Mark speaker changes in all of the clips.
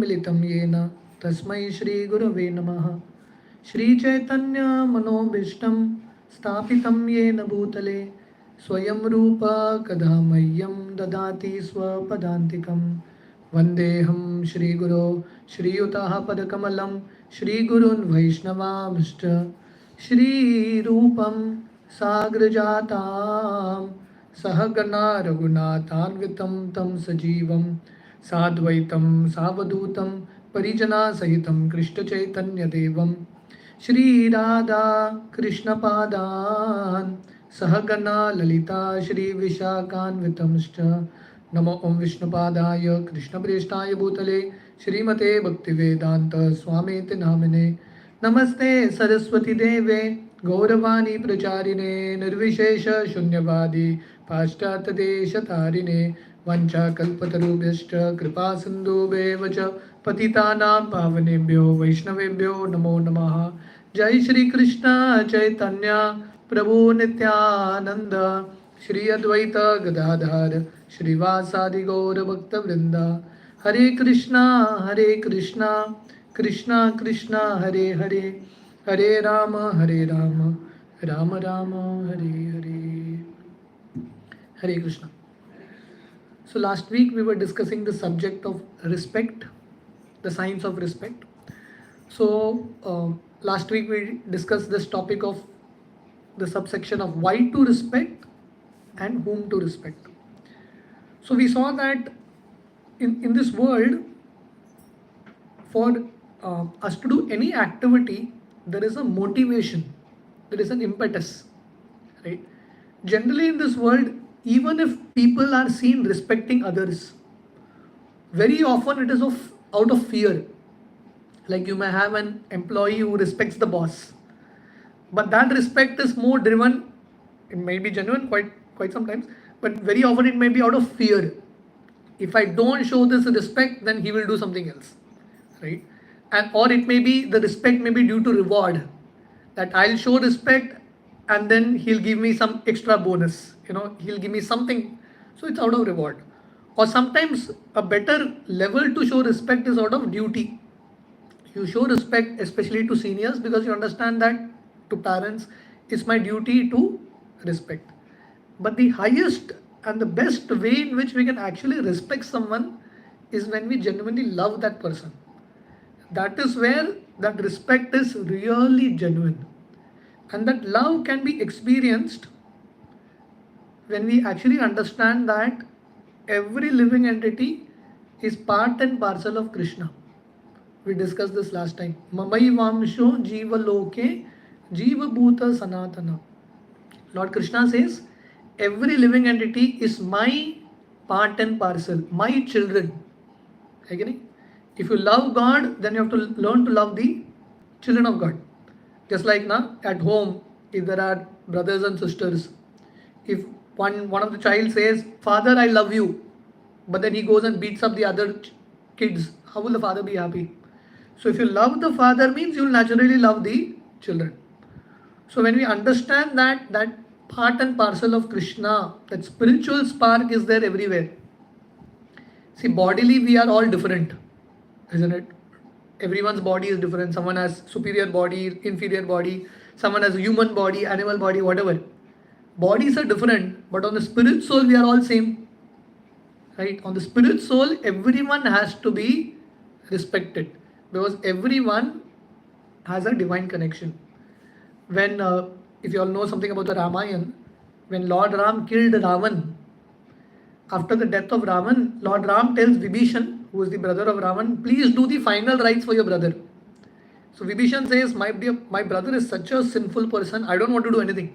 Speaker 1: मिलितं येन तस्मै श्रीगुरवे नमः। श्रीचैतन्यमनोभीष्टं स्थापितं येन भूतले स्वयं रूप कदा मह्यं ददाति स्वपदान्तिकं। वन्देऽहं श्रीगुरो श्रीयुतः पदकमलं श्रीगुरून् वैष्णवांश्च श्रीरूपं साग्रजातां सहगणा रघुनाथान्वितं तं सजीवं साद्वैतं सावधूतं परिजनासहितं कृष्णचैतन्यदेवं श्रीराधा कृष्णपादान् सहगणा ललिता श्रीविशाखान्वितंश्च। नमो ओं विष्णुपादाय कृष्णप्रेष्ठाय भूतले श्रीमते भक्तिवेदान्त स्वामीति नामिने। नमस्ते सरस्वती देवे गौरवाणी प्रचारिणे निर्विशेष शून्यवादी पाश्चात्यदेशतारिणे वंशाकल्पतरुभ्यश्च कृपा सिन्धुभ्येव च पतितानां पावनेभ्यो वैष्णवेभ्यो नमो नमः। जय श्री कृष्ण चैतन्य प्रभु नित्यानंद श्री अद्वैत गदाधर श्रीवासादि गौर भक्तवृंद। हरे कृष्णा कृष्णा कृष्णा हरे हरे, हरे Ram Ram Ram Hare Hare. Hare Krishna. So last week we were discussing the subject of respect, the science of respect. So last week we discussed this topic of the subsection of why to respect and whom to respect. So we saw that in this world, for us to do any activity, there is a motivation, there is an impetus, right? Generally in this world, even if people are seen respecting others, very often it is out of fear. Like you may have an employee who respects the boss, but that respect is more driven, it may be genuine quite sometimes, but very often it may be out of fear. If I don't show this respect, then he will do something else, right? And or it may be the respect may be due to reward, that I'll show respect and then he'll give me some extra bonus, he'll give me something, so it's out of reward. Or sometimes a better level to show respect is out of duty. You show respect especially to seniors because you understand that to parents it's my duty to respect. But the highest and the best way in which we can actually respect someone is when we genuinely love that person. That is where that respect is really genuine, and that love can be experienced when we actually understand that every living entity is part and parcel of Krishna. We discussed this last time. Mamai Vamsho Jiva Loke Jiva Bhuta Sanatana. Lord Krishna says, every living entity is my part and parcel, my children. Okay? If you love God, then you have to learn to love the children of God. Just like now at home, if there are brothers and sisters, if one of the child says, Father, I love you, but then he goes and beats up the other kids, how will the father be happy? So if you love the father means you will naturally love the children. So when we understand that part and parcel of Krishna, that spiritual spark is there everywhere. See, bodily we are all different, isn't it? Everyone's body is different. Someone has superior body, inferior body, someone has human body, animal body, whatever. Bodies are different, but on the spirit soul we are all same, right? On the spirit soul, everyone has to be respected because everyone has a divine connection. When if you all know something about the Ramayana, when Lord Ram killed Ravan, after the death of Ravan, Lord Ram tells Vibhishan, who is the brother of Ravan, please do the final rites for your brother. So Vibhishan says, my brother is such a sinful person, I don't want to do anything.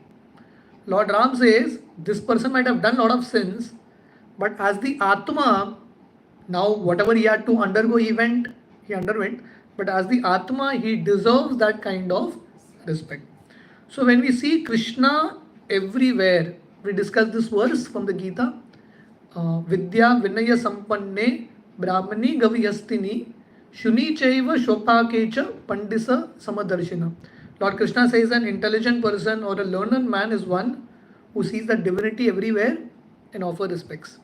Speaker 1: Lord Ram says, this person might have done a lot of sins, but as the Atma, now whatever he had to undergo, he underwent, but as the Atma, he deserves that kind of respect. So when we see Krishna everywhere, we discuss this verse from the Gita, Vidya Vinaya Sampanne Brahmani Gavyastini Shuni Chaiva Shopakecha Pandisa Samadarshina. Lord Krishna says an intelligent person or a learned man is one who sees the divinity everywhere and offers respects.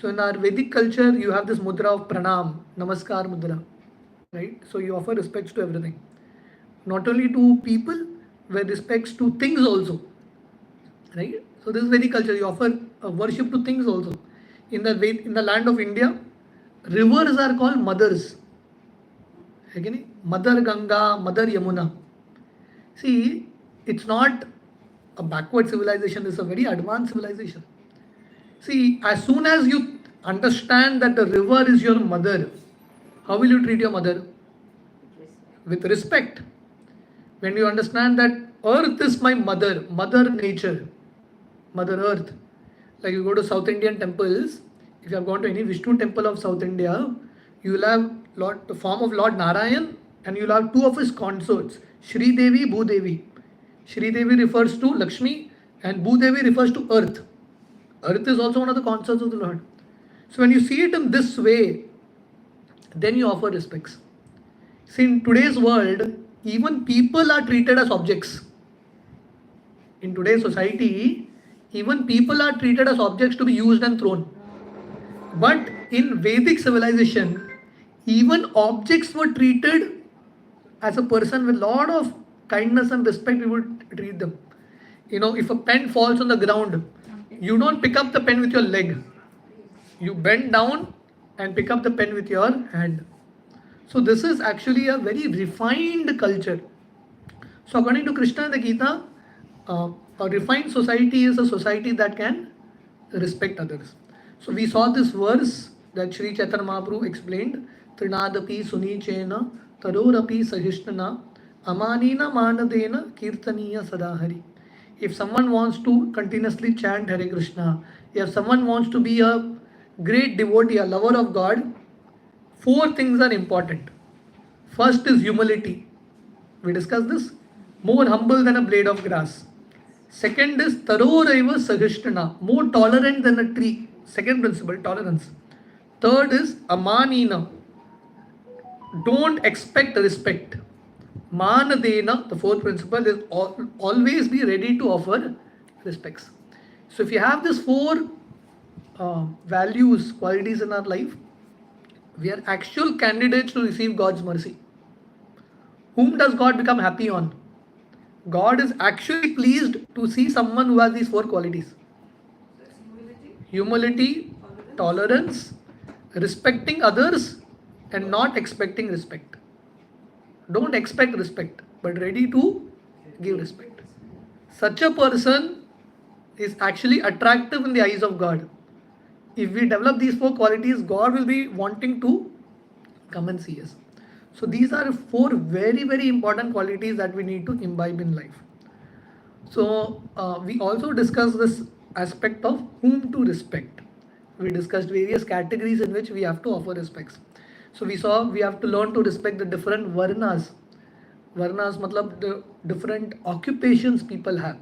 Speaker 1: So in our Vedic culture, you have this mudra of pranam, namaskar mudra, right? So you offer respects to everything, not only to people, with respects to things also, right? So this is Vedic culture. You offer worship to things also. In the land of India, rivers are called mothers. है कि नहीं? Mother Ganga, Mother Yamuna. See, it's not a backward civilization, it's a very advanced civilization. See, as soon as you understand that the river is your mother, how will you treat your mother? With respect. When you understand that earth is my mother, mother nature, mother earth. Like you go to South Indian temples, if you have gone to any Vishnu temple of South India, you will have the form of Lord Narayan, and you will have two of his consorts, Shri Devi, Bhu Devi. Shri Devi refers to Lakshmi and Bhu Devi refers to earth. Earth is also one of the consorts of the Lord. So when you see it in this way, then you offer respects. See, in today's world, even people are treated as objects. In today's society, even people are treated as objects to be used and thrown. But in Vedic civilization, even objects were treated as a person with a lot of kindness and respect. We would treat them. You know, if a pen falls on the ground, you don't pick up the pen with your leg. You bend down and pick up the pen with your hand. So this is actually a very refined culture. So according to Krishna in the Gita, a refined society is a society that can respect others. So we saw this verse that Sri Chaitanya Mahaprabhu explained, Trinadapi Sunichena Tarorapi Sahishnana Amanina Manadena Kirtaniya Sadahari. If someone wants to continuously chant Hare Krishna, if someone wants to be a great devotee, a lover of God, four things are important. First is humility. We discussed this. More humble than a blade of grass. Second is Taroraiva Sahishtana, more tolerant than a tree. Second principle, tolerance. Third is Amanina. Don't expect respect. Manadena, the fourth principle, is always be ready to offer respects. So if you have these four values, qualities in our life, we are actual candidates to receive God's mercy. Whom does God become happy on? God is actually pleased to see someone who has these four qualities. Humility, tolerance, respecting others, and not expecting respect. Don't expect respect, but ready to give respect. Such a person is actually attractive in the eyes of God. If we develop these four qualities, God will be wanting to come and see us. So these are four very, very important qualities that we need to imbibe in life. So we also discussed this aspect of whom to respect. We discussed various categories in which we have to offer respects. So we saw we have to learn to respect the different varnas. Varnas matlab the different occupations people have.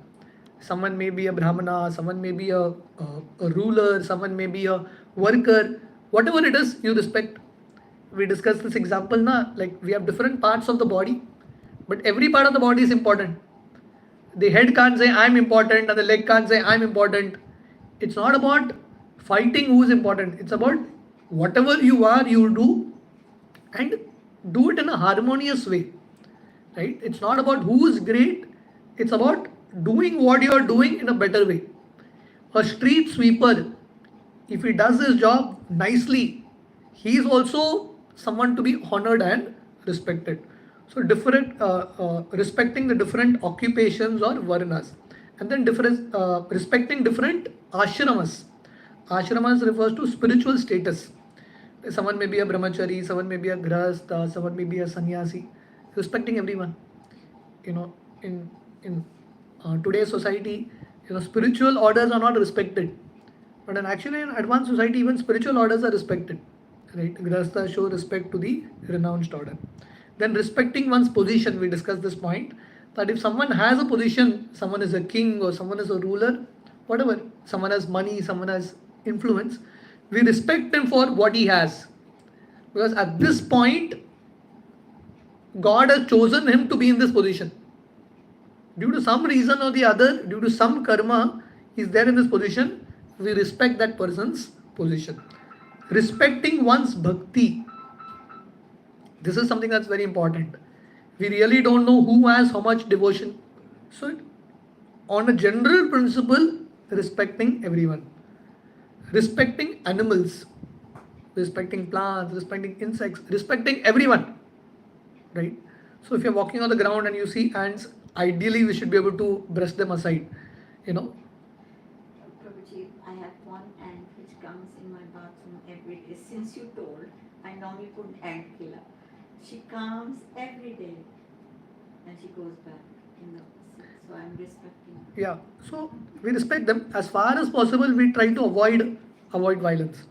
Speaker 1: Someone may be a brahmana, someone may be a ruler, someone may be a worker. Whatever it is, you respect. We discussed this example na, like we have different parts of the body, but every part of the body is important. The head can't say I'm important and the leg can't say I'm important. It's not about fighting who is important. It's about whatever you are, you do, and do it in a harmonious way. Right? It's not about who is great. It's about doing what you are doing in a better way. A street sweeper, if he does his job nicely, he is also someone to be honored and respected. So different respecting the different occupations or varnas, and then respecting different ashramas. Ashramas refers to spiritual status. Someone may be a brahmachari, someone may be a grahastha, someone may be a sannyasi. Respecting everyone. You know, in today's society, spiritual orders are not respected, but actually in advanced society, even spiritual orders are respected. Right? Grahastha show respect to the renounced order. Then respecting one's position, we discussed this point, that if someone has a position, someone is a king or someone is a ruler, whatever, someone has money, someone has influence, we respect him for what he has. Because at this point, God has chosen him to be in this position. Due to some reason or the other, due to some karma, he is there in this position, we respect that person's position. Respecting one's bhakti. This is something that's very important. We really don't know who has how much devotion. So, on a general principle, respecting everyone. Respecting animals, respecting plants, respecting insects, respecting everyone. Right? So, if you're walking on the ground and you see ants, ideally we should be able to brush them aside. You know,
Speaker 2: Prabhuji, I have one ant which comes in my bathroom every day. Since you told, I normally put ant killer. She comes every day and she goes back in the opposite. So I'm respecting her.
Speaker 1: yeah. So we respect them as far as possible. We try to avoid violence,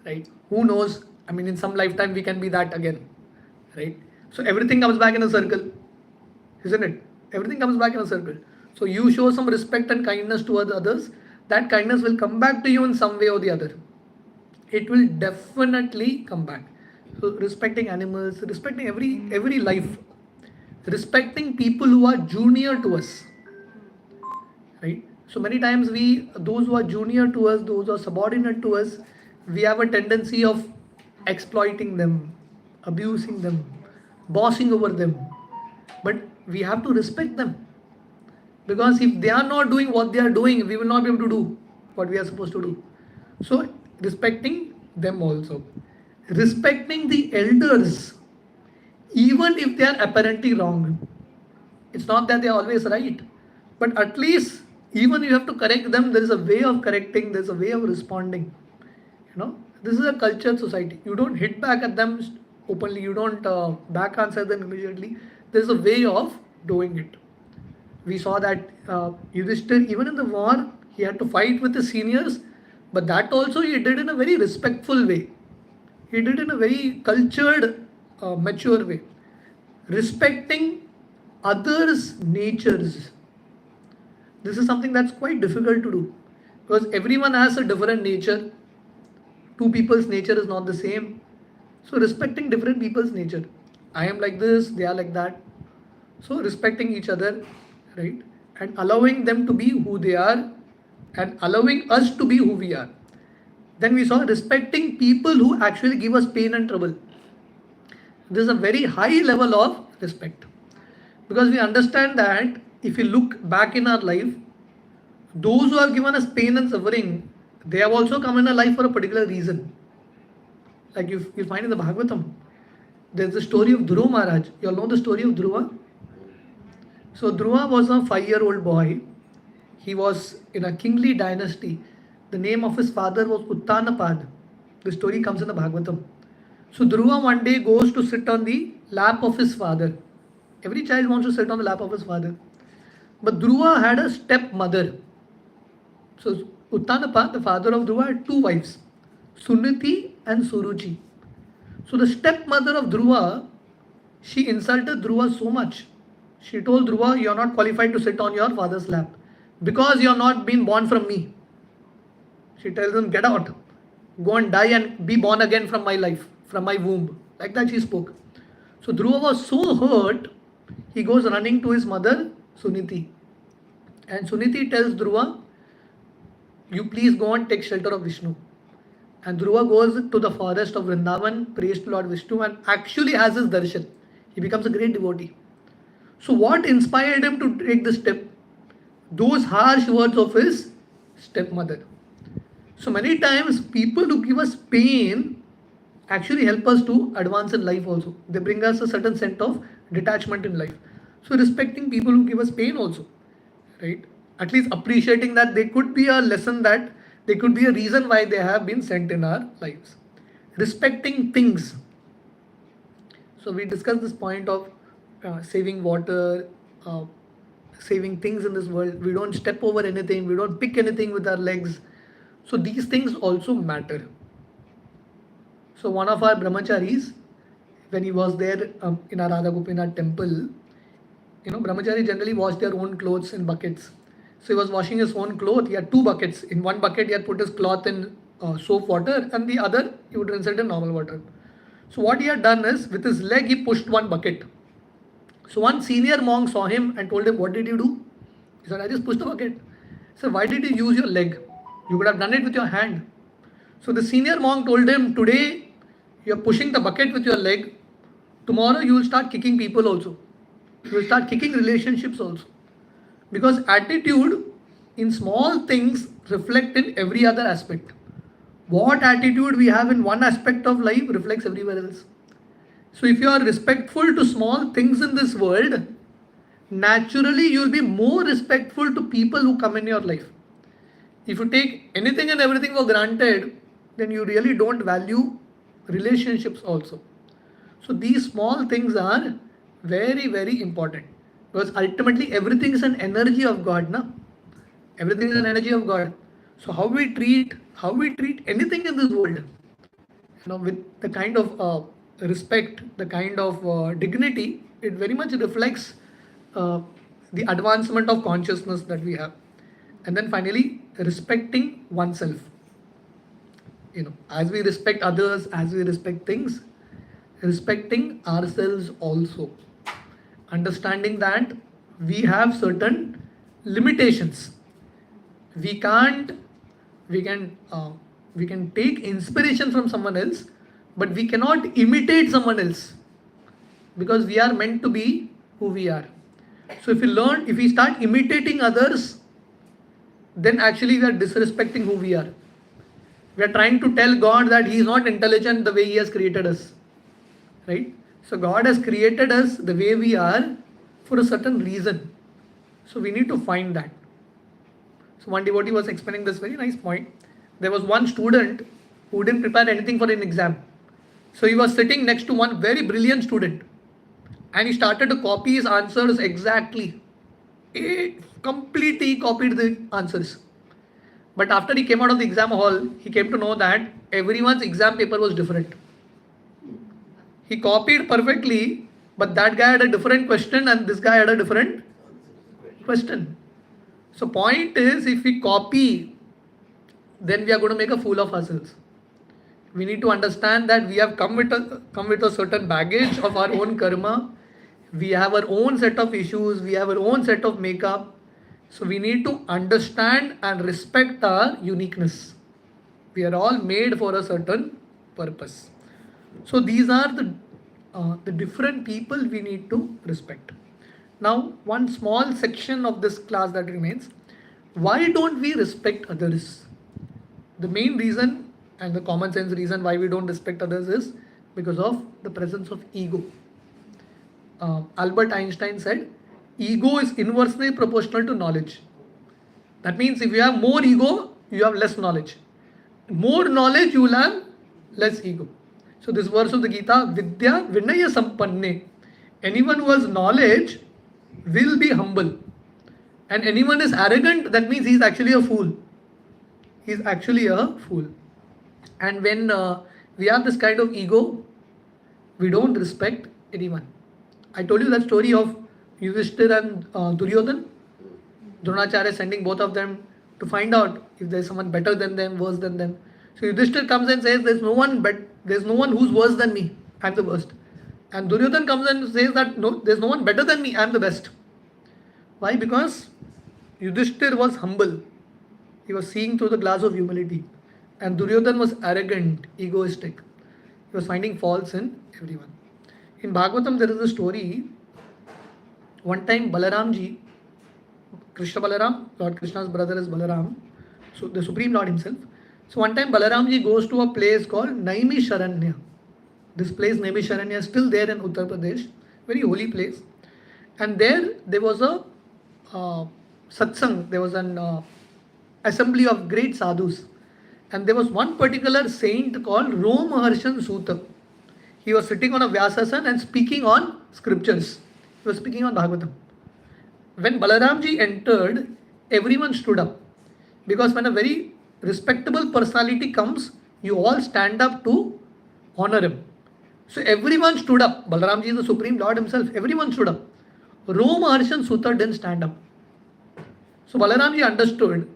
Speaker 1: right? Who knows? I mean, in some lifetime we can be that again, right? So everything comes back in a circle, isn't it? Everything comes back in a circle. So you show some respect and kindness towards others. That kindness will come back to you in some way or the other. It will definitely come back. So respecting animals, respecting every life, respecting people who are junior to us, right? So many times those who are junior to us, those who are subordinate to us, we have a tendency of exploiting them, abusing them, bossing over them. But we have to respect them, because if they are not doing what they are doing, we will not be able to do what we are supposed to do. So respecting them also, respecting the elders, even if they are apparently wrong. It's not that they are always right, but at least even you have to correct them, there is a way of correcting, there's a way of responding. You know, this is a cultured society. You don't hit back at them openly, you don't back answer them immediately. There's a way of doing it. We saw that Yudhishthir, even in the war, he had to fight with his seniors, but that also he did in a very respectful way. He did in a very cultured, mature way. Respecting others' natures. This is something that's quite difficult to do, because everyone has a different nature. Two people's nature is not the same. So respecting different people's nature. I am like this, they are like that. So respecting each other, right? And allowing them to be who they are and allowing us to be who we are. Then we saw respecting people who actually give us pain and trouble. This is a very high level of respect, because we understand that if we look back in our life, those who have given us pain and suffering, they have also come in our life for a particular reason. Like you find in the Bhagavatam, there's the story of Dhruva Maharaj. You all know the story of Dhruva? So Dhruva was a 5-year-old boy. He was in a kingly dynasty. The name of his father was Uttanapad. The story comes in the Bhagavatam. So Dhruva one day goes to sit on the lap of his father. Every child wants to sit on the lap of his father. But Dhruva had a stepmother. So Uttanapad, the father of Dhruva, had two wives, Suniti and Suruchi. So the stepmother of Dhruva, she insulted Dhruva so much. She told Dhruva, you are not qualified to sit on your father's lap because you are not been born from me. She tells him, get out, go and die and be born again from my life, from my womb. Like that she spoke. So Dhruva was so hurt, he goes running to his mother, Suniti. And Suniti tells Dhruva, you please go and take shelter of Vishnu. And Dhruva goes to the forest of Vrindavan, prays to Lord Vishnu, and actually has his darshan. He becomes a great devotee. So what inspired him to take this step? Those harsh words of his stepmother. So many times people who give us pain actually help us to advance in life also. They bring us a certain sense of detachment in life. So respecting people who give us pain also, right? At least appreciating that they could be a lesson, that they could be a reason why they have been sent in our lives. Respecting things. So we discussed this point of saving water, saving things in this world. We don't step over anything, we don't pick anything with our legs. So these things also matter. So one of our brahmacharis, when he was there in our Radha Gopinath temple, brahmachari generally wash their own clothes in buckets. So he was washing his own clothes. He had two buckets. In one bucket, he had put his cloth in soap water, and the other, he would rinse it in normal water. So what he had done is, with his leg, he pushed one bucket. So one senior monk saw him and told him, what did you do? He said, I just pushed the bucket. He said, why did you use your leg? You could have done it with your hand. So the senior monk told him, today you are pushing the bucket with your leg, tomorrow you will start kicking people also. You will start kicking relationships also. Because attitude in small things reflect in every other aspect. What attitude we have in one aspect of life reflects everywhere else. So if you are respectful to small things in this world, naturally you will be more respectful to people who come in your life. If you take anything and everything for granted, then you really don't value relationships also. So these small things are very, very important, because ultimately everything is an energy of God, na? Everything is an energy of God. So how we treat anything in this world, with the kind of respect, the kind of dignity, it very much reflects uh, the advancement of consciousness that we have. And then finally, respecting oneself. As we respect others, as we respect things, respecting ourselves also. Understanding that we have certain limitations. We can't, we can, we can take inspiration from someone else, but we cannot imitate someone else, because we are meant to be who we are. So if we start imitating others, then actually we are disrespecting who we are. We are trying to tell God that He is not intelligent the way He has created us. Right? So God has created us the way we are for a certain reason. So we need to find that. So one devotee was explaining this very nice point. There was one student who didn't prepare anything for an exam. So he was sitting next to one very brilliant student, and he started to copy his answers exactly. He completely copied the answers. But after he came out of the exam hall, he came to know that everyone's exam paper was different. He copied perfectly, but that guy had a different question and this guy had a different question. So point is, if we copy, then we are going to make a fool of ourselves. We need to understand that we have come with a certain baggage of our own karma. We have our own set of issues. We have our own set of makeup. So we need to understand and respect our uniqueness. We are all made for a certain purpose. So these are the different people we need to respect. Now, one small section of this class that remains: why don't we respect others? The main reason and the common sense reason why we don't respect others is because of the presence of ego. Albert Einstein said, ego is inversely proportional to knowledge. That means if you have more ego, you have less knowledge. More knowledge, you will have less ego. So this verse of the Gita, Vidya Vinaya Sampanne. Anyone who has knowledge will be humble. And anyone is arrogant, that means he is actually a fool. He is actually a fool. And when we have this kind of ego, we don't respect anyone. I told you that story of Yudhishthir and Duryodhan. Dronacharya sending both of them to find out if there's someone better than them, worse than them. So Yudhishthir comes and says, there's no one who's worse than me. I'm the worst. And Duryodhan comes and says that no, there's no one better than me. I'm the best. Why? Because Yudhishthir was humble. He was seeing through the glass of humility. And Duryodhan was arrogant, egoistic. He was finding faults in everyone. In Bhagavatam, there is a story. One time, Balaramji, Krishna Balaram, Lord Krishna's brother is Balaram, so the Supreme Lord himself. So one time, Balaramji goes to a place called Naimisharanya. This place, Naimisharanya, is still there in Uttar Pradesh, very holy place. And there was a satsang, there was an assembly of great sadhus. And there was one particular saint called Romaharshan Suta. He was sitting on a Vyasasana and speaking on scriptures. He was speaking on Bhagavatam. When Balaramji entered, everyone stood up. Because when a very respectable personality comes, you all stand up to honor him. So everyone stood up. Balaramji is the Supreme Lord himself. Everyone stood up. Romaharshan Suta didn't stand up. So Balaramji understood,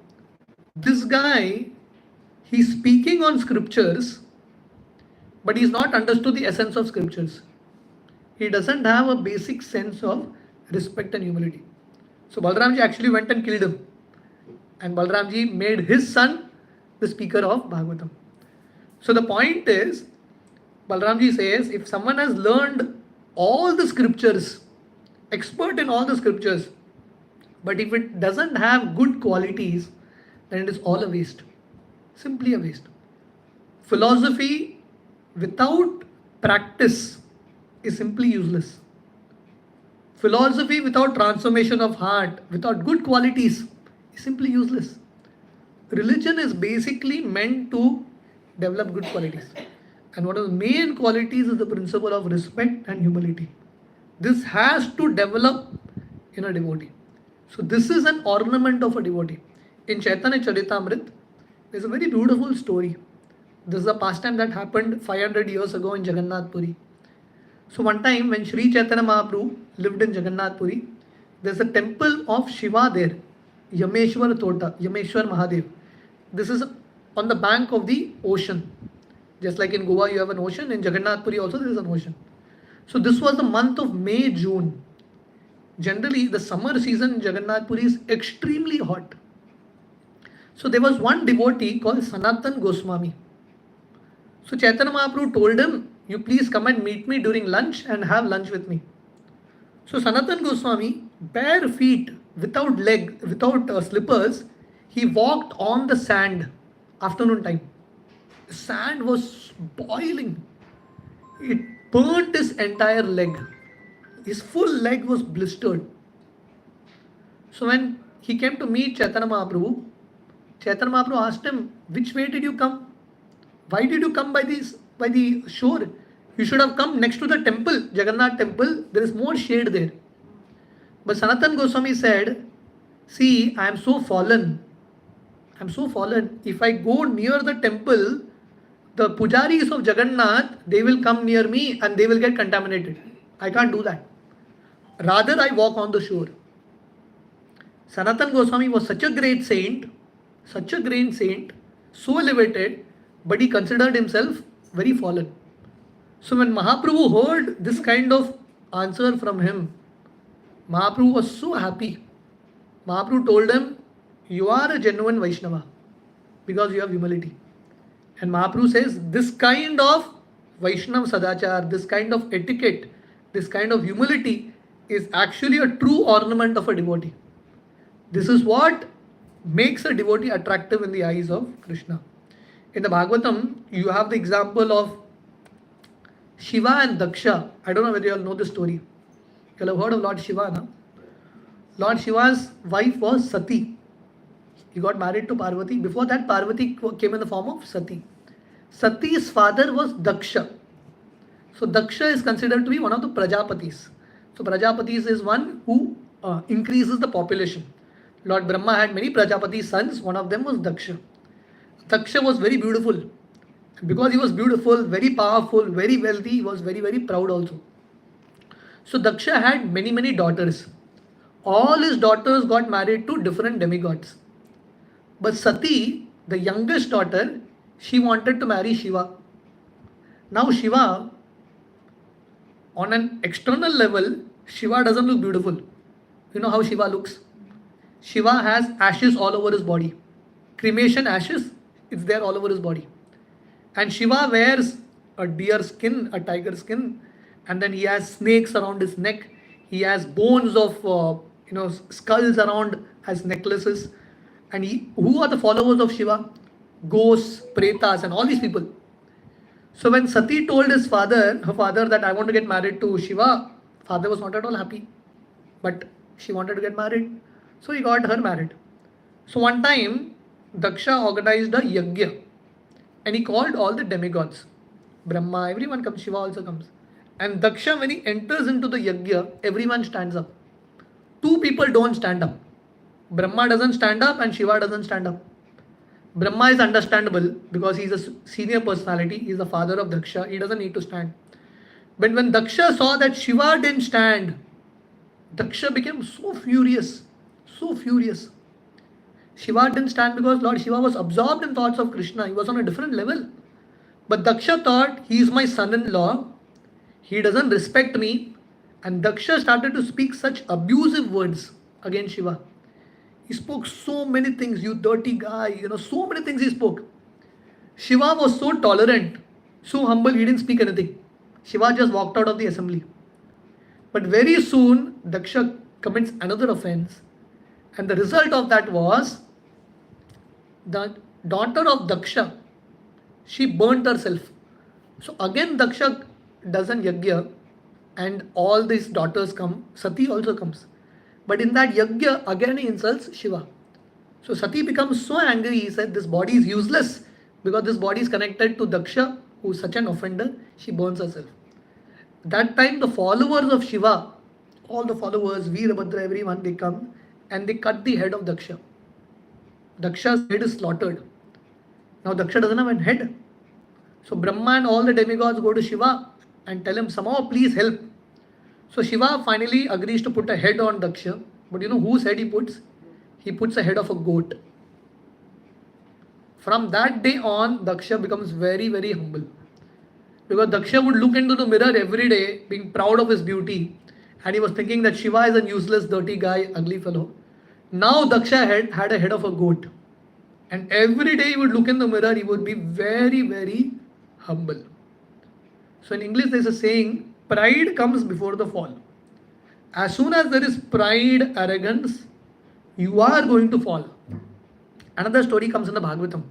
Speaker 1: this guy, he's speaking on scriptures, but he's not understood the essence of scriptures. He doesn't have a basic sense of respect and humility. So Balaramji actually went and killed him. And Balaramji made his son the speaker of Bhagavatam. So the point is, Balramji says, if someone has learned all the scriptures, expert in all the scriptures, but if it doesn't have good qualities, then it is all a waste. Simply a waste. Philosophy without practice is simply useless. Philosophy without transformation of heart, without good qualities, is simply useless. Religion is basically meant to develop good qualities. And one of the main qualities is the principle of respect and humility. This has to develop in a devotee. So this is an ornament of a devotee. In Chaitanya Charitamrit, there's a very beautiful story. This is a pastime that happened 500 years ago in Jagannath Puri. So one time when Sri Chaitanya Mahaprabhu lived in Jagannath Puri, there's a temple of Shiva there, Yameshwar Tota, Yameshwar Mahadev. This is on the bank of the ocean. Just like in Goa you have an ocean, in Jagannath Puri also there is an ocean. So this was the month of May, June. Generally the summer season in Jagannath Puri is extremely hot. So there was one devotee called Sanatan Goswami. So Chaitanya Mahaprabhu told him, you please come and meet me during lunch and have lunch with me. So Sanatan Goswami, bare feet, without slippers, he walked on the sand afternoon time. The sand was boiling. It burnt his entire leg. His full leg was blistered. So when he came to meet Chaitanya Mahaprabhu asked him, which way did you come? Why did you come by the shore? You should have come next to the temple, Jagannath temple. There is more shade there. But Sanatan Goswami said, see, I am so fallen. If I go near the temple, the pujaris of Jagannath, they will come near me and they will get contaminated. I can't do that. Rather, I walk on the shore. Sanatan Goswami was such a great saint, so elevated, but he considered himself very fallen. So when Mahaprabhu heard this kind of answer from him, Mahaprabhu was so happy. Mahaprabhu told him, you are a genuine Vaishnava because you have humility. And Mahaprabhu says, this kind of Vaishnav Sadachar, this kind of etiquette, this kind of humility is actually a true ornament of a devotee. This is what makes a devotee attractive in the eyes of Krishna. In the Bhagavatam, you have the example of Shiva and Daksha. I don't know whether you all know the story. You all have heard of Lord Shiva, no? Lord Shiva's wife was Sati. He got married to Parvati. Before that, Parvati came in the form of Sati. Sati's father was Daksha. So Daksha is considered to be one of the Prajapatis. So Prajapatis is one who increases the population. Lord Brahma had many Prajapati sons. One of them was Daksha. Daksha was very beautiful. Because he was beautiful, very powerful, very wealthy, he was very, very proud also. So Daksha had many, many daughters. All his daughters got married to different demigods. But Sati, the youngest daughter, she wanted to marry Shiva. Now Shiva, on an external level, Shiva doesn't look beautiful. You know how Shiva looks? Shiva has ashes all over his body. Cremation ashes, it's there all over his body. And Shiva wears a deer skin, a tiger skin, and then he has snakes around his neck. He has bones of, skulls around as necklaces. And who are the followers of Shiva? Ghosts, pretas, and all these people. So when Sati told her father that I want to get married to Shiva, father was not at all happy. But she wanted to get married. So he got her married. So one time, Daksha organized a yajna. And he called all the demigods. Brahma, everyone comes, Shiva also comes. And Daksha, when he enters into the yajna, everyone stands up. Two people don't stand up. Brahma doesn't stand up and Shiva doesn't stand up. Brahma is understandable because he is a senior personality. He is the father of Daksha. He doesn't need to stand. But when Daksha saw that Shiva didn't stand, Daksha became so furious. Shiva didn't stand because Lord Shiva was absorbed in thoughts of Krishna. He was on a different level. But Daksha thought, he is my son-in-law. He doesn't respect me. And Daksha started to speak such abusive words against Shiva. He spoke so many things, you dirty guy, so many things he spoke. Shiva was so tolerant, so humble, he didn't speak anything. Shiva just walked out of the assembly. But very soon, Daksha commits another offense, and the result of that was the daughter of Daksha, she burnt herself. So again, Daksha does an yajna, and all these daughters come. Sati also comes. But in that yajna, again he insults Shiva. So Sati becomes so angry, he said, this body is useless because this body is connected to Daksha, who is such an offender, she burns herself. That time, the followers of Shiva, all the followers, Veerabhadra, everyone, they come and they cut the head of Daksha. Daksha's head is slaughtered. Now Daksha doesn't have a head. So Brahma and all the demigods go to Shiva and tell him, somehow please help. So Shiva finally agrees to put a head on Daksha. But you know whose head he puts? He puts a head of a goat. From that day on, Daksha becomes very, very humble. Because Daksha would look into the mirror every day, being proud of his beauty, and he was thinking that Shiva is a useless, dirty guy, ugly fellow. Now Daksha had a head of a goat. And every day he would look in the mirror, he would be very, very humble. So in English there's a saying, pride comes before the fall. As soon as there is pride, arrogance, you are going to fall. Another story comes in the Bhagavatam.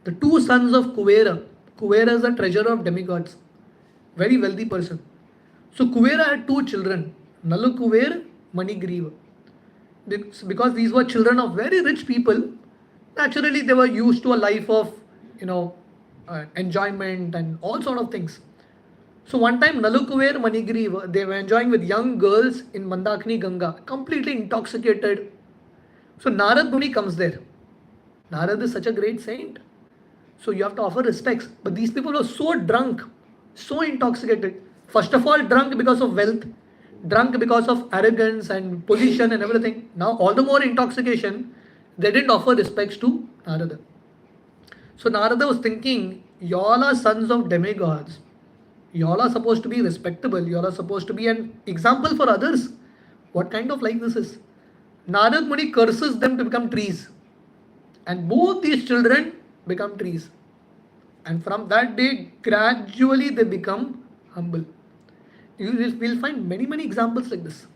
Speaker 1: The two sons of Kuvera. Kuvera is a treasurer of demigods. Very wealthy person. So Kuvera had two children, Nalukuver, Manigriva. Because these were children of very rich people, naturally they were used to a life of, enjoyment and all sort of things. So one time Nalukuver, Manigriva, they were enjoying with young girls in Mandakini Ganga, completely intoxicated. So Narad Muni comes there. Narad is such a great saint. So you have to offer respects. But these people were so drunk, so intoxicated. First of all, drunk because of wealth, drunk because of arrogance and position and everything. Now, all the more intoxication, they didn't offer respects to Narada. So Narada was thinking, y'all are sons of demigods. Y'all are supposed to be respectable. Y'all are supposed to be an example for others. What kind of life this is? Narad Muni curses them to become trees. And both these children become trees. And from that day, gradually they become humble. You will find many, many examples like this.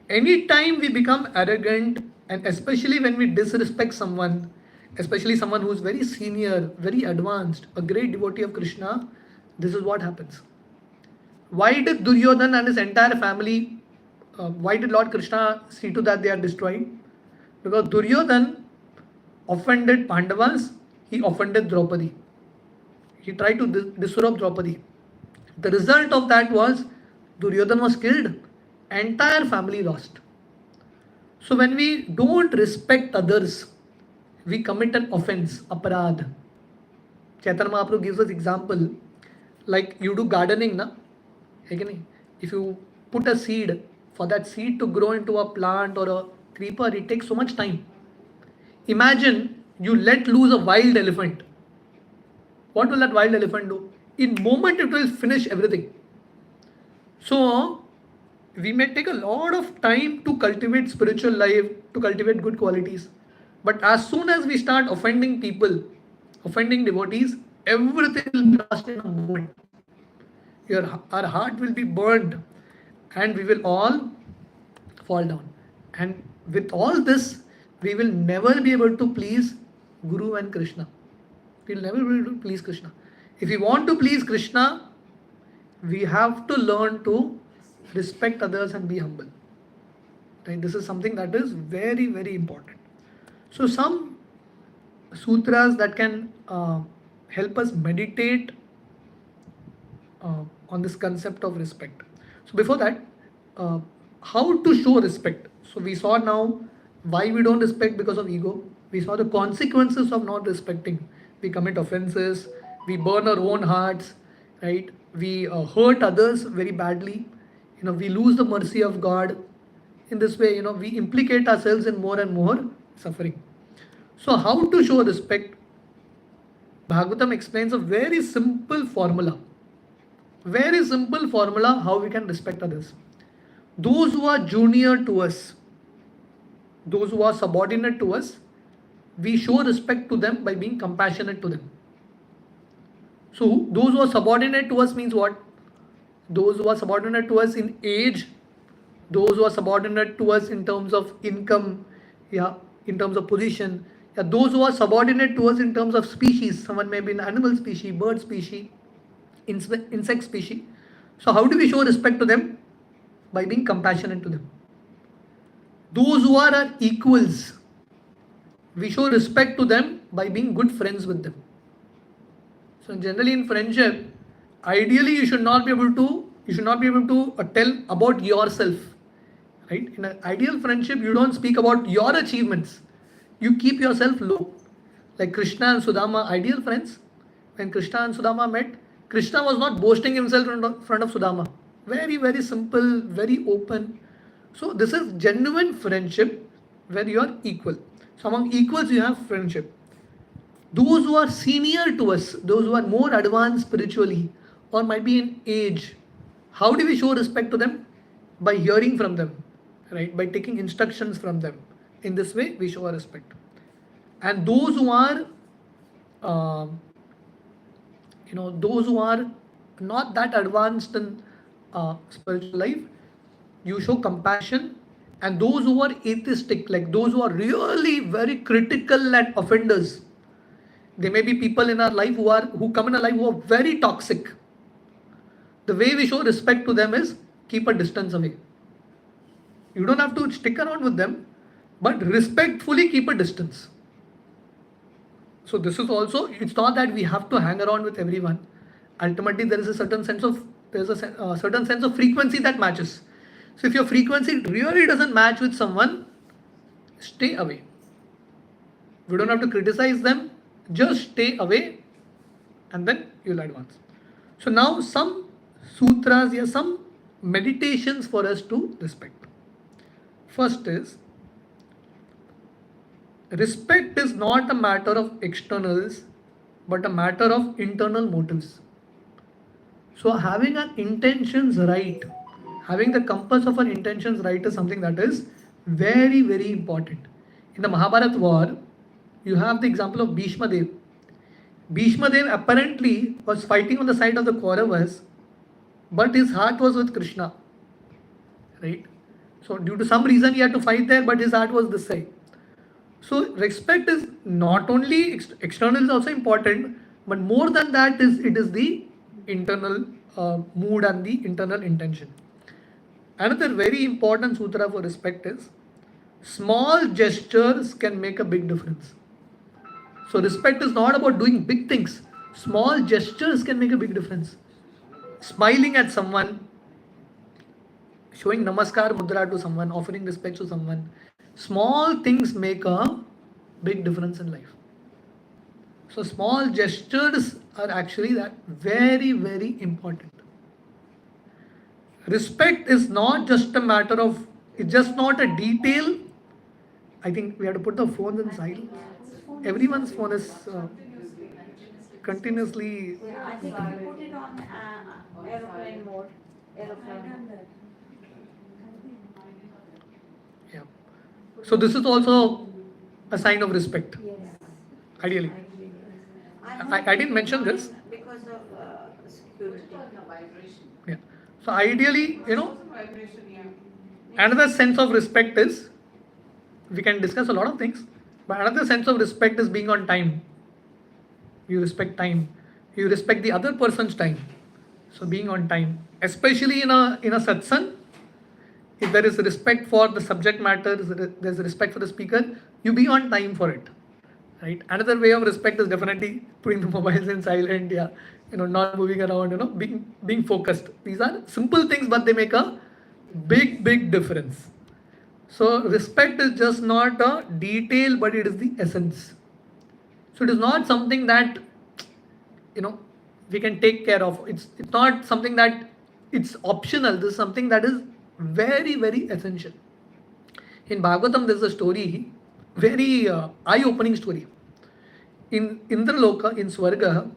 Speaker 1: Anytime we become arrogant, and especially when we disrespect someone, especially someone who is very senior, very advanced, a great devotee of Krishna, this is what happens. Why did Duryodhana and his entire family, why did Lord Krishna see to that they are destroyed? Because Duryodhana offended Pandavas, he offended Draupadi. He tried to disrobe Draupadi. The result of that was Duryodhana was killed, entire family lost. So when we don't respect others, we commit an offense, aparad. Chaitanya Mahaprabhu gives us example, like you do gardening, na? If you put a seed, for that seed to grow into a plant or a creeper, it takes so much time. Imagine you let loose a wild elephant. What will that wild elephant do? In moment it will finish everything. So we may take a lot of time to cultivate spiritual life, to cultivate good qualities. But as soon as we start offending people, offending devotees, everything will be lost in a moment. Our heart will be burned and we will all fall down. And with all this, we will never be able to please Guru and Krishna. We will never be able to please Krishna. If we want to please Krishna, we have to learn to respect others and be humble. Right? This is something that is very, very important. So some sutras that can help us meditate on this concept of respect. So before that, how to show respect. So we saw now why we don't respect because of ego. We saw the consequences of not respecting. We commit offenses, we burn our own hearts, right? We hurt others very badly. We lose the mercy of God. In this way, we implicate ourselves in more and more suffering. So how to show respect? Bhagavatam explains a very simple formula. Very simple formula how we can respect others. Those who are junior to us, those who are subordinate to us, we show respect to them by being compassionate to them. So those who are subordinate to us means what? Those who are subordinate to us in age, those who are subordinate to us in terms of income, yeah, in terms of position, yeah, those who are subordinate to us in terms of species. Someone may be an animal species, bird species, insect species. So how do we show respect to them? By being compassionate to them. Those who are our equals, we show respect to them by being good friends with them. So generally in friendship, ideally you should not be able to tell about yourself, right? In an ideal friendship, you don't speak about your achievements. You keep yourself low. Like Krishna and Sudama, ideal friends. When Krishna and Sudama met, Krishna was not boasting himself in front of Sudama. Very, very simple, very open. So this is genuine friendship where you are equal. So among equals you have friendship. Those who are senior to us, those who are more advanced spiritually or might be in age, how do we show respect to them? By hearing from them, right? By taking instructions from them. In this way, we show our respect. And those who are, uh, those who are not that advanced in spiritual life, you show compassion. And those who are atheistic, like those who are really very critical and offenders, there may be people in our life who come in our life who are very toxic. The way we show respect to them is keep a distance away. You don't have to stick around with them, but respectfully keep a distance. So this is also, it's not that we have to hang around with everyone. Ultimately, there is a certain sense of certain sense of frequency that matches. So if your frequency really doesn't match with someone, stay away. We don't have to criticize them. Just stay away, and then you'll advance. So now some sutras, yeah, some meditations for us to respect. First is, respect is not a matter of externals, but a matter of internal motives. So having our intentions right, having the compass of our intentions right is something that is very, very important. In the Mahabharata war, you have the example of Bhishma Dev. Bhishma Dev apparently was fighting on the side of the Kauravas, but his heart was with Krishna, right? So due to some reason he had to fight there, but his heart was this side. So respect is not only external is also important, but more than that it is the internal mood and the internal intention. Another very important sutra for respect is, small gestures can make a big difference. So respect is not about doing big things. Small gestures can make a big difference. Smiling at someone, showing namaskar mudra to someone, offering respect to someone. Small things make a big difference in life. So small gestures are actually that very, very important. Respect is not just a matter of, it's just not a detail. I think we have to put the phones in silence. Everyone's phone is continuously.
Speaker 2: Yeah, I think you put it on aeroplane mode. Aeroplane.
Speaker 1: Yeah. So this is also a sign of respect,
Speaker 2: Yes.
Speaker 1: ideally. I didn't mention this.
Speaker 2: Because of security.
Speaker 1: Yeah. So ideally, another sense of respect is, we can discuss a lot of things, but another sense of respect is being on time. You respect time. You respect the other person's time. So being on time, especially in a satsang, if there is respect for the subject matter, there's respect for the speaker, you be on time for it, right? Another way of respect is definitely putting the mobiles in silent, yeah, not moving around, being focused. These are simple things, but they make a big, big difference. So respect is just not a detail, but it is the essence. So it is not something that we can take care of. It's not something that it's optional. This is something that is very, very essential. In Bhagavatam, there's a story, very eye-opening story. In Indraloka, in Swarga,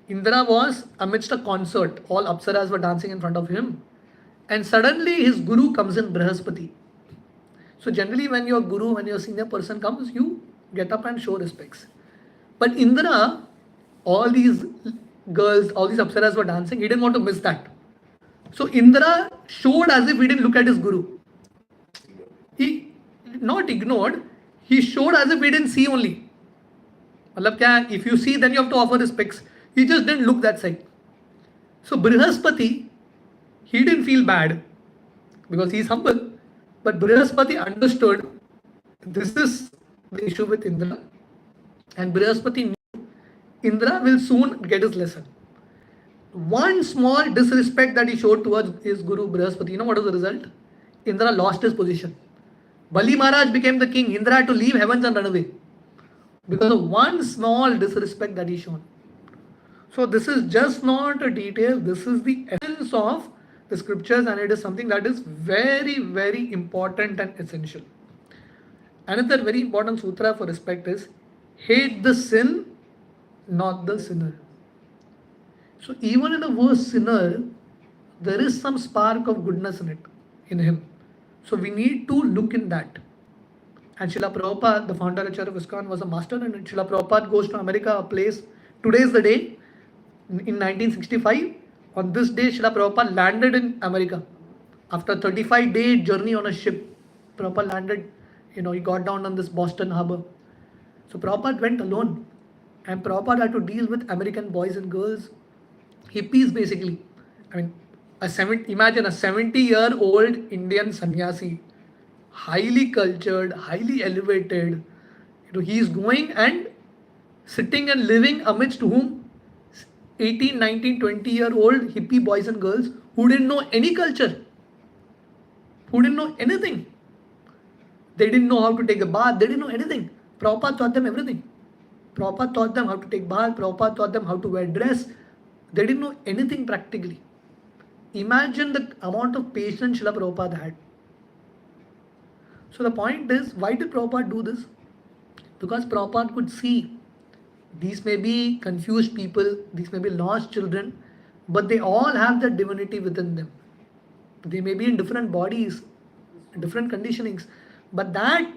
Speaker 1: Indra was amidst a concert. All Apsaras were dancing in front of him. And suddenly his guru comes in, Brihaspati. So generally when your guru, when your senior person comes, you get up and show respects. But Indra, all these girls, all these apsaras were dancing. He didn't want to miss that. So Indra showed as if he didn't look at his guru. He not ignored, he showed as if he didn't see only. मतलब क्या, if you see then you have to offer respects. He just didn't look that side. So Brihaspati, he didn't feel bad because he's humble. But Brihaspati understood this is the issue with Indra. And Brihaspati knew Indra will soon get his lesson. One small disrespect that he showed towards his guru Brihaspati, you know what was the result? Indra lost his position. Bali Maharaj became the king. Indra had to leave heavens and run away because of one small disrespect that he shown. So this is just not a detail. This is the essence of the scriptures, and it is something that is very, very important and essential. Another very important sutra for respect is hate the sin, not the sinner. So even in the worst sinner, there is some spark of goodness in it, in him. So we need to look in that. And Srila Prabhupada, the founder and chair of ISKCON, was a master. And Srila Prabhupada goes to America, a place. Today is the day. In 1965, on this day, Srila Prabhupada landed in America. After a 35-day journey on a ship, Prabhupada landed. He got down on this Boston harbor. So Prabhupada went alone. And Prabhupada had to deal with American boys and girls, hippies basically. I mean, imagine a 70-year-old Indian sannyasi, highly cultured, highly elevated. He is going and sitting and living amidst whom 18, 19, 20-year-old hippie boys and girls who didn't know any culture, who didn't know anything. They didn't know how to take a bath, they didn't know anything. Prabhupada taught them everything. Prabhupada taught them how to take bath, Prabhupada taught them how to wear dress. They didn't know anything practically. Imagine the amount of patience Srila Prabhupada had. So the point is, why did Prabhupada do this? Because Prabhupada could see these may be confused people, these may be lost children, but they all have that divinity within them. They may be in different bodies, different conditionings, but that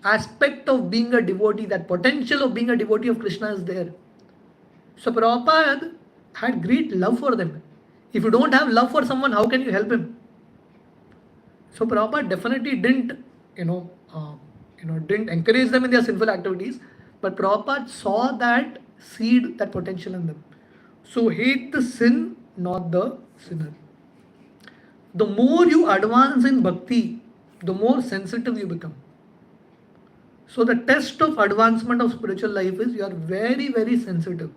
Speaker 1: aspect of being a devotee, that potential of being a devotee of Krishna is there. So Prabhupada had great love for them. If you don't have love for someone, how can you help him? So Prabhupada definitely didn't encourage them in their sinful activities, but Prabhupada saw that seed, that potential in them. So hate the sin, not the sinner. The more you advance in bhakti, the more sensitive you become. So the test of advancement of spiritual life is you are very, very sensitive.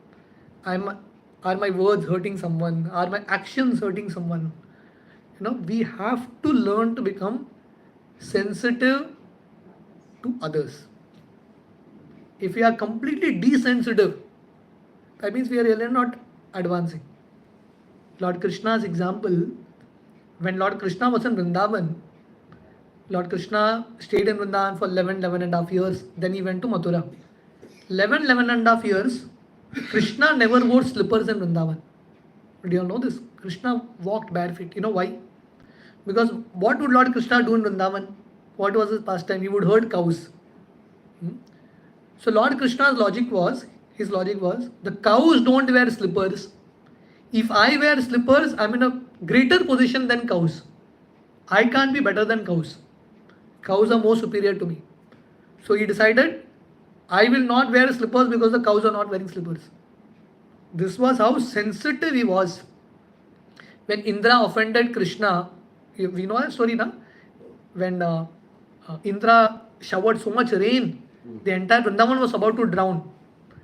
Speaker 1: Are my words hurting someone? Are my actions hurting someone? We have to learn to become sensitive to others. If we are completely desensitive, that means we are really not advancing. Lord Krishna's example, when Lord Krishna was in Vrindavan, Lord Krishna stayed in Vrindavan for 11 and a half years. Then he went to Mathura. 11 and a half years, Krishna never wore slippers in Vrindavan. Do you all know this? Krishna walked barefoot. You know why? Because what would Lord Krishna do in Vrindavan? What was his pastime? He would herd cows. So Lord Krishna's logic was, the cows don't wear slippers. If I wear slippers, I'm in a greater position than cows. I can't be better than cows. Cows are more superior to me. So he decided, I will not wear slippers because the cows are not wearing slippers. This was how sensitive he was. When Indra offended Krishna, we know that story now. When Indra showered so much rain, the entire Vrindavan was about to drown.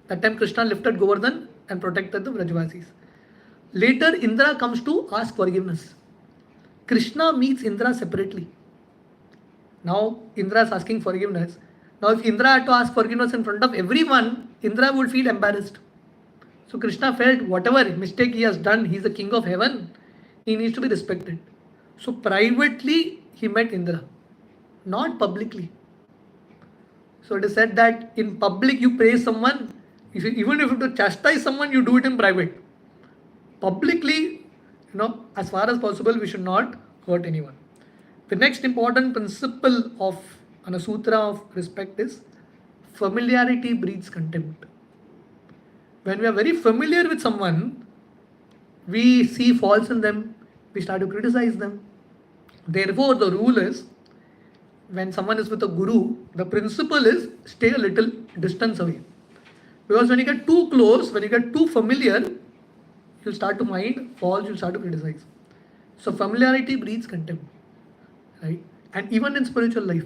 Speaker 1: That time Krishna lifted Govardhan and protected the Vrajvasis. Later Indra comes to ask forgiveness. Krishna meets Indra separately. Now Indra is asking forgiveness. Now if Indra had to ask forgiveness in front of everyone, Indra would feel embarrassed. So Krishna felt whatever mistake he has done, he is the king of heaven, he needs to be respected. So privately he met Indra, not publicly. So it is said that in public you praise someone, even if you have to chastise someone, you do it in private. Publicly, as far as possible, we should not hurt anyone. The next important principle of a sutra of respect is familiarity breeds contempt. When we are very familiar with someone, we see faults in them, we start to criticize them. Therefore, the rule is when someone is with a guru, the principle is stay a little distance away. Because when you get too close, when you get too familiar, you'll start to mind faults, you'll start to criticize. So familiarity breeds contempt, right? And even in spiritual life,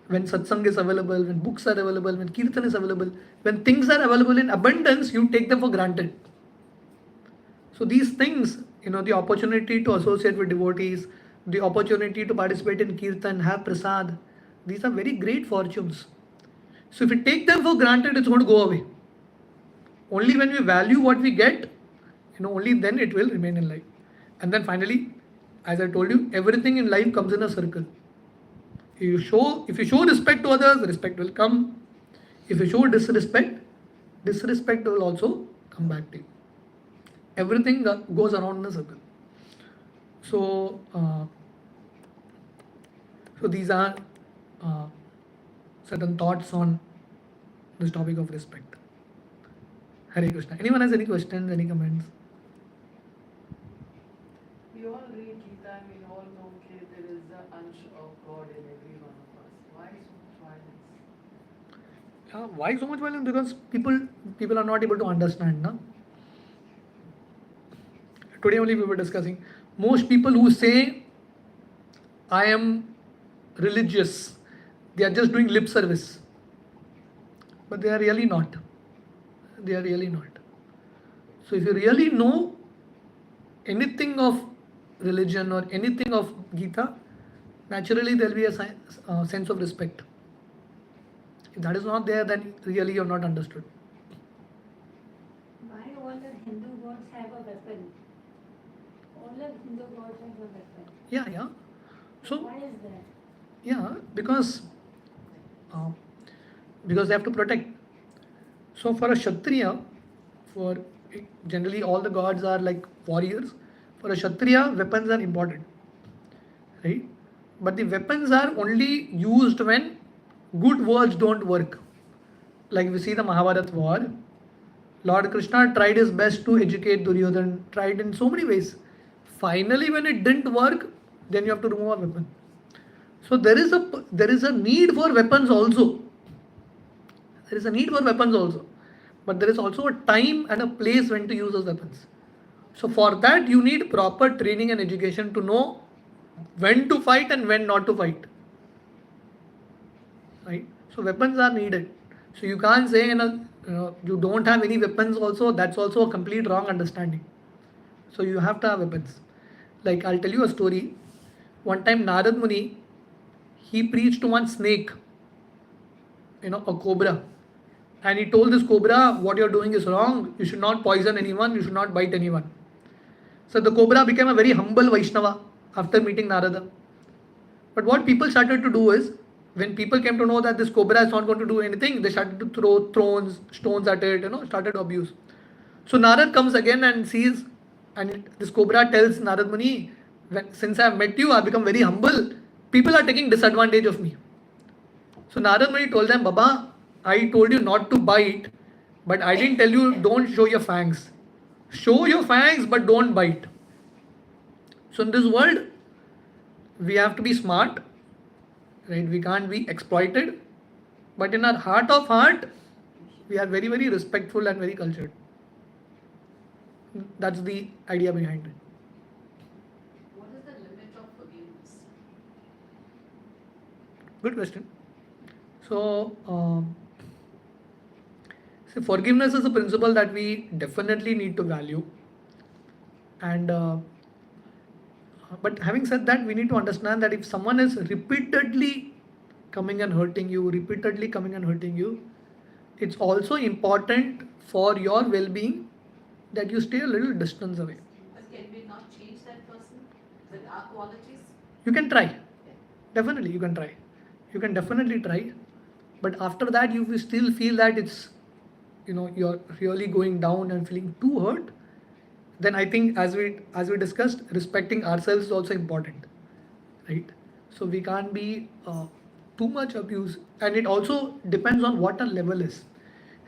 Speaker 1: when satsang is available, when books are available, when kirtan is available, when things are available in abundance, you take them for granted. So these things, the opportunity to associate with devotees, the opportunity to participate in kirtan, have prasad, these are very great fortunes. So if we take them for granted, it's going to go away. Only when we value what we get, only then it will remain in life. And then finally, as I told you, everything in life comes in a circle. If you show respect to others, respect will come. If you show disrespect, disrespect will also come back to you. Everything goes around in a circle. So, so these are certain thoughts on this topic of respect. Hare Krishna. Anyone has any questions, any comments?
Speaker 3: We all read Gita and we all know that there is the ansh of God in every one of us. Why so much violence?
Speaker 1: Why so much violence? Because people are not able to understand. No? Today only we were discussing. Most people who say, I am religious, they are just doing lip service. But they are really not. They are really not. So if you really know anything of religion or anything of Gita, naturally there will be a sense of respect. If that is not there, then really you have not understood.
Speaker 2: Why all the Hindu gods have a weapon? All the Hindu gods have a weapon.
Speaker 1: Yeah. So
Speaker 2: why is that?
Speaker 1: yeah, because they have to protect. So for a Kshatriya, generally all the gods are like warriors. For a Kshatriya, weapons are important, right? But the weapons are only used when good words don't work. Like we see the Mahabharata war, Lord Krishna tried his best to educate Duryodhan, tried in so many ways. Finally, when it didn't work, then you have to remove a weapon. So there is a need for weapons also. There is a need for weapons also. But there is also a time and a place when to use those weapons. So for that you need proper training and education to know when to fight and when not to fight. Right? So weapons are needed. So you can't say you don't have any weapons also, that's also a complete wrong understanding. So you have to have weapons. Like I'll tell you a story. One time Narad Muni, he preached to one snake, a cobra. And he told this cobra, what you're doing is wrong. You should not poison anyone. You should not bite anyone. So the cobra became a very humble Vaishnava after meeting Narada. But what people started to do is, when people came to know that this cobra is not going to do anything, they started to throw stones at it, started to abuse. So Narad comes again and sees, and this cobra tells Narad Muni, since I have met you, I have become very humble. People are taking disadvantage of me. So Narad Muni told them, Baba, I told you not to bite, but I didn't tell you don't show your fangs. Show your fangs, but don't bite. So in this world, we have to be smart, right? We can't be exploited, but in our heart of heart, we are very, very respectful and very cultured. That's the idea behind it.
Speaker 3: What is the limit of forgiveness?
Speaker 1: Good question. So, forgiveness is a principle that we definitely need to value. And but having said that, we need to understand that if someone is repeatedly coming and hurting you, it's also important for your well-being that you stay a little distance away.
Speaker 3: But can we not change that person with our qualities?
Speaker 1: You can try. Definitely, you can try. You can definitely try. But after that, you will still feel that it's, you're really going down and feeling too hurt. Then I think, as we discussed, respecting ourselves is also important, right? So we can't be too much abuse, and it also depends on what our level is.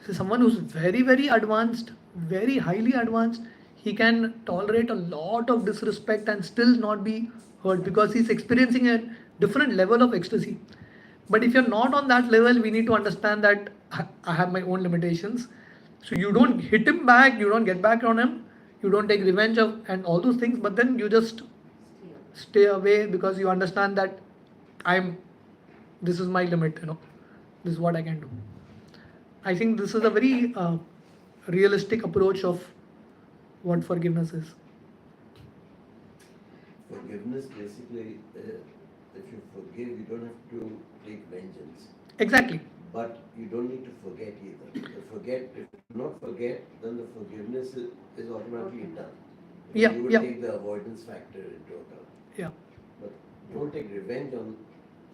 Speaker 1: So someone who's very, very advanced, very highly advanced, he can tolerate a lot of disrespect and still not be hurt because he's experiencing a different level of ecstasy. But if you're not on that level, we need to understand that I have my own limitations. So you don't hit him back, you don't get back on him, you don't take revenge of and all those things, but then you just stay away because you understand that I'm this is my limit, this is what I can do. I think this is a very realistic approach of what forgiveness is.
Speaker 4: Forgiveness basically, if you forgive, you don't have to take vengeance.
Speaker 1: Exactly.
Speaker 4: But you don't need to forget either. If you not forget, then the forgiveness is automatically done.
Speaker 1: Yeah,
Speaker 4: You would
Speaker 1: yeah.
Speaker 4: take the avoidance factor into account.
Speaker 1: Yeah.
Speaker 4: But don't take revenge on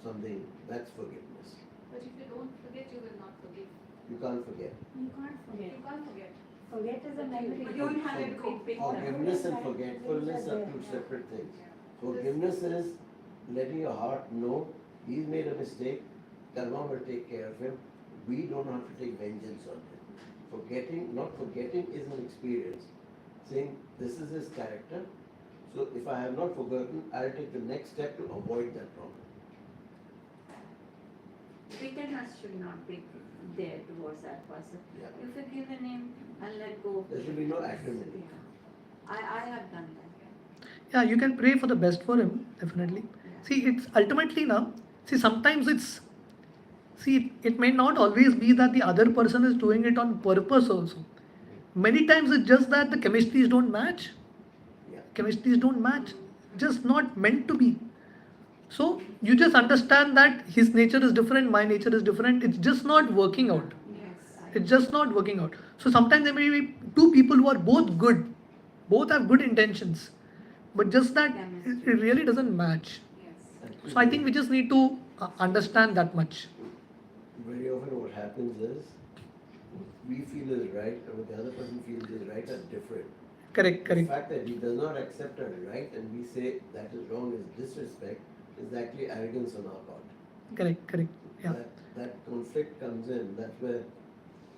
Speaker 4: something, that's forgiveness.
Speaker 3: But if you don't forget, you will not forgive.
Speaker 4: You can't forget.
Speaker 2: You can't forget.
Speaker 3: You can't forget.
Speaker 2: Forget is a memory.
Speaker 3: But you don't have it big
Speaker 4: Forgiveness and forgetfulness are two separate things. Forgiveness is letting your heart know he's made a mistake, Karma will take care of him. We don't have to take vengeance on him. Not forgetting is an experience. Saying this is his character, so if I have not forgotten, I'll take the next step to avoid that problem.
Speaker 2: Bitterness should not be there towards that person.
Speaker 4: Yeah.
Speaker 2: You forgiven him and let go.
Speaker 4: There should be no acrimony.
Speaker 2: Yeah. I have done that.
Speaker 1: Yeah, you can pray for the best for him, definitely.
Speaker 2: Yeah.
Speaker 1: See, it's ultimately now, sometimes it may not always be that the other person is doing it on purpose also. Many times it's just that the chemistries don't match.
Speaker 4: Yeah.
Speaker 1: Chemistries don't match. Just not meant to be. So you just understand that his nature is different, my nature is different. It's just not working out.
Speaker 2: Yes.
Speaker 1: It's just not working out. So sometimes there may be two people who are both good, both have good intentions, but just that it really doesn't match.
Speaker 3: Yes.
Speaker 1: So I think we just need to understand that much.
Speaker 4: Very often what happens is we feel is right and what the other person feels is right are different.
Speaker 1: Correct,
Speaker 4: The
Speaker 1: correct.
Speaker 4: fact that he does not accept our right and we say that is wrong is disrespect is actually arrogance on our part.
Speaker 1: Correct, correct. Yeah.
Speaker 4: That conflict comes in. That's where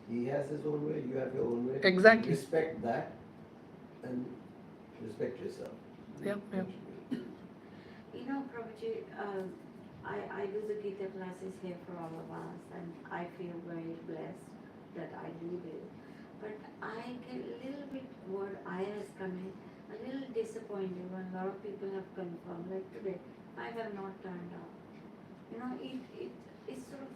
Speaker 4: he has his own way, you have your own way.
Speaker 1: Exactly.
Speaker 4: Respect that and respect yourself.
Speaker 1: Yeah, yeah.
Speaker 2: You know, Prabhuji, I do the Gita classes here for all of us, and I feel very blessed that I do this. But I get a little bit word I has come in, a little disappointed when a lot of people have confirmed, like today, I have not turned up. You know, it's sort of,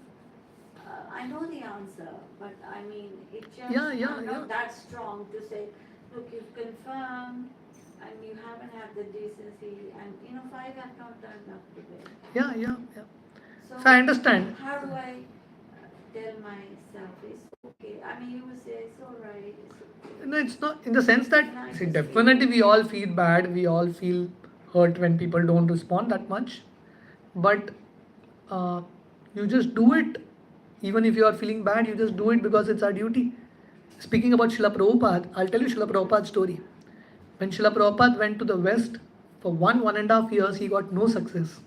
Speaker 2: I know the answer, but I mean, it just, I'm not that strong to say, look, you've confirmed, and you haven't had the decency, and you know, 5 have not turned up today.
Speaker 1: Yeah, yeah, yeah.
Speaker 2: So
Speaker 1: I understand.
Speaker 2: how do I tell myself it's okay? I mean, you will say it's all right. It's okay.
Speaker 1: No, it's not in the sense that, see, definitely we all feel bad, we all feel hurt when people don't respond that much. But you just do it, even if you are feeling bad, you just do it because it's our duty. Speaking about Srila Prabhupada, I'll tell you Srila Prabhupada's story. When Srila Prabhupada went to the West, for 1.5 years, he got no success.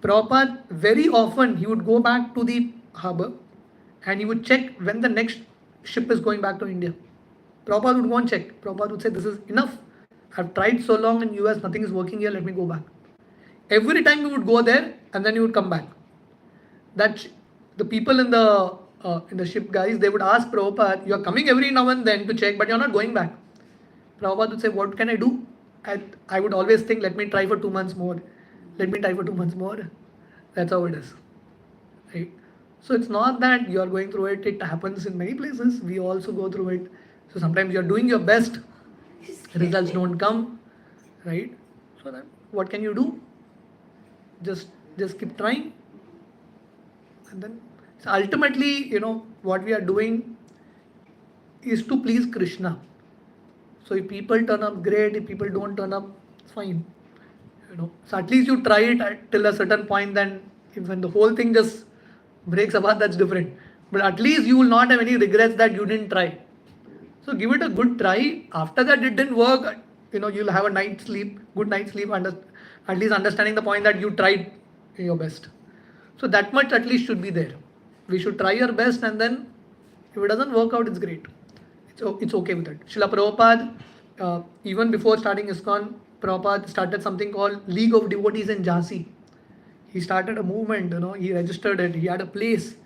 Speaker 1: Prabhupada, very often, he would go back to the harbor and he would check when the next ship is going back to India. Prabhupada would go and check. Prabhupada would say, this is enough. I've tried so long in US, nothing is working here, let me go back. Every time he would go there and then he would come back. That the people in the ship guys, they would ask Prabhupada, you are coming every now and then to check, but you're not going back. Prabhupada would say, what can I do? And I would always think, let me try for 2 months more. Let me try for 2 months more. That's how it is. Right? So it's not that you are going through it. It happens in many places. We also go through it. So sometimes you're doing your best. Results don't come. Right? So then what can you do? Just keep trying. And then so ultimately, what we are doing is to please Krishna. So if people turn up, great. If people don't turn up, it's fine. So at least you try it till a certain point. Then if when the whole thing just breaks apart, that's different. But at least you will not have any regrets that you didn't try. So give it a good try. After that it didn't work, you'll have a night's sleep, good night's sleep, at least understanding the point that you tried your best. So that much at least should be there. We should try our best, and then if it doesn't work out, it's great. It's okay with it. Srila Prabhupada even before starting ISKCON, Prabhupada started something called League of Devotees in Jhansi. He started a movement, he registered it, he had a place,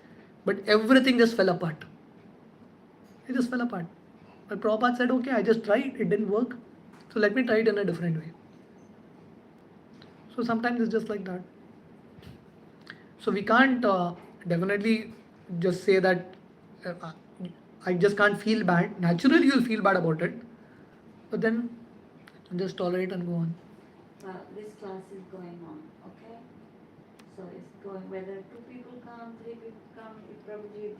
Speaker 1: but everything just fell apart. It just fell apart. But Prabhupada said, okay, I just tried, it didn't work, so let me try it in a different way. So sometimes it's just like that. So we can't definitely just say that uh, I just can't feel bad. Naturally, you'll feel bad about it, but then just tolerate and go on.
Speaker 2: This class is going on, okay? So it's going, whether 2 people come, 3 people come, if Prabhuji